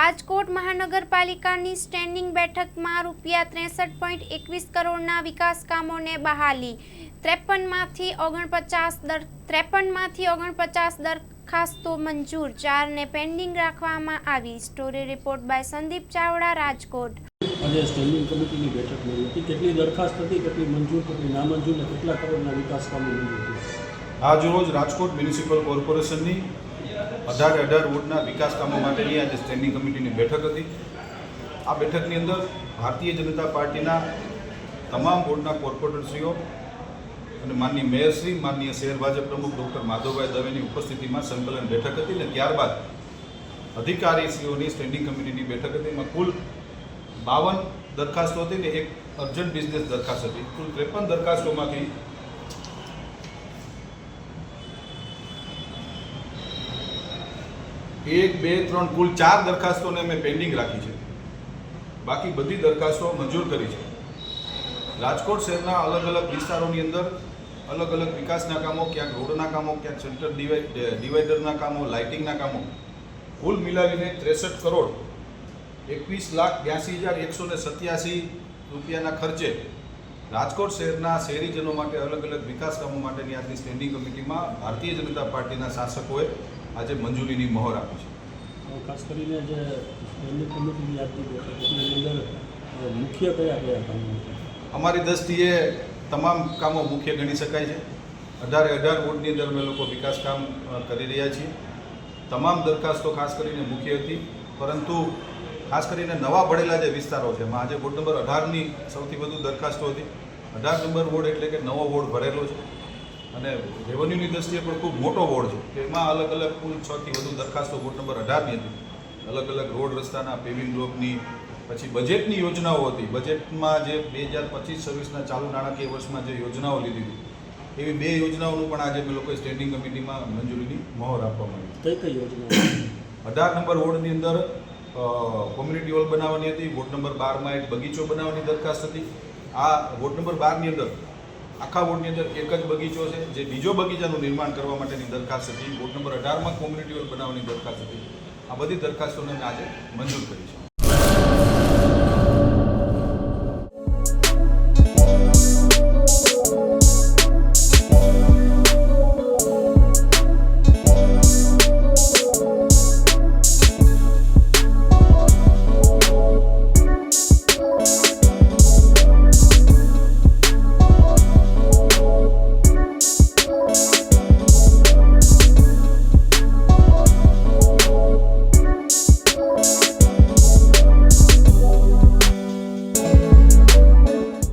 રાજકોટ મહાનગરપાલિકાની સ્ટેન્ડિંગ બેઠકમાં ₹63.21 કરોડના વિકાસ કામોને બહાલી। 53માંથી 49 દરખાસ્તો મંજૂર, 4ને પેન્ડિંગ રાખવામાં આવી। Story report by Sandeep Chavda, Rajkot. આજે સ્ટેન્ડિંગ કમિટીની બેઠક મળી હતી। કેટલી દરખાસ્ત હતી, કેટલી મંજૂર, કેટલી નામંજૂર અને કેટલા કરોડના વિકાસ કામો મંજૂર થયા? આજરોજ રાજકોટ મ્યુનિસિપલ કોર્પોરેશનની 18 વોર્ડના વિકાસ કામો માટેની આજે સ્ટેન્ડિંગ કમિટીની બેઠક હતી। આ બેઠકની અંદર ભારતીય જનતા પાર્ટીના તમામ વોર્ડના કોર્પોરેટરશ્રીઓ અને માનનીય મેયરશ્રી, માનનીય શહેર ભાજપ પ્રમુખ ડૉક્ટર માધવભાઈ દવેની ઉપસ્થિતિમાં સંકલન બેઠક હતી અને ત્યારબાદ અધિકારીશ્રીઓની સ્ટેન્ડિંગ કમિટીની બેઠક હતી। એમાં કુલ 52 દરખાસ્તો હતી ને એક અર્જન્ટ બિઝનેસ દરખાસ્ત હતી। કુલ 53 દરખાસ્તોમાંથી 1, 2, 3 કુલ 4 દરખાસ્તોને અમે પેન્ડિંગ રાખી છે। બાકી બધી દરખાસ્તો મંજૂર કરી છે। રાજકોટ શહેરના અલગ અલગ વિસ્તારોની અંદર અલગ અલગ વિકાસના કામો, ક્યાંક રોડના કામો, ક્યાંક સેન્ટર ડિવાઈડરના કામો, લાઇટિંગના કામો કુલ મિલાવીને 63 કરોડ 21,82,187 રૂપિયાના ખર્ચે રાજકોટ શહેરના શહેરીજનો માટે અલગ અલગ વિકાસ કામો માટેની આજની સ્ટેન્ડિંગ કમિટીમાં ભારતીય જનતા પાર્ટીના શાસકોએ આજે મંજૂરીની મહોર આપી છે। ખાસ કરીને જે સ્ટેન્ડિંગ કમિટીની આજની બેઠકની અંદર મુખ્ય કયા કામો હતા? અમારી દ્રષ્ટિએ તમામ કામો મુખ્ય ગણી શકાય છે। 18 વોર્ડની અંદર અમે લોકો વિકાસ કામ કરી રહ્યા છીએ। તમામ દરખાસ્તો ખાસ કરીને મુખ્ય હતી, પરંતુ ખાસ કરીને નવા ભળેલા જે વિસ્તારો છે એમાં આજે વોર્ડ નંબર 18ની સૌથી વધુ દરખાસ્તો હતી। 18 નંબર વોર્ડ એટલે કે નવો વોર્ડ ભરેલો છે અને રેવન્યુની દ્રષ્ટિએ પણ ખૂબ મોટો વોર્ડ છે કે એમાં અલગ અલગ કુલ 6થી વધુ દરખાસ્તો વોર્ડ નંબર 18ની હતી। અલગ અલગ રોડ રસ્તાના, પેવિંગ બ્લોકની, પછી બજેટની યોજનાઓ હતી। બજેટમાં જે 2025-26ના ચાલુ નાણાકીય વર્ષમાં જે યોજનાઓ લીધી હતી એવી 2 યોજનાઓનું પણ આજે અમે લોકોએ સ્ટેન્ડિંગ કમિટીમાં મંજૂરીની મહોર આપવામાં આવી। કઈ યોજના? 18 નંબર વોર્ડની અંદર કોમ્યુનિટી હોલ બનાવવાની હતી। વોર્ડ નંબર 12માં એક બગીચો બનાવવાની દરખાસ્ત હતી। આ વોર્ડ નંબર 12ની અંદર આખા વોર્ડની અંદર એક જ બગીચો છે, જે બીજો બગીચાનું નિર્માણ કરવા માટેની દરખાસ્ત હતી। વોર્ડ નંબર 18માં કોમ્યુનિટી હોલ બનાવવાની દરખાસ્ત હતી। આ બધી દરખાસ્તોને આજે મંજૂર કરી છે।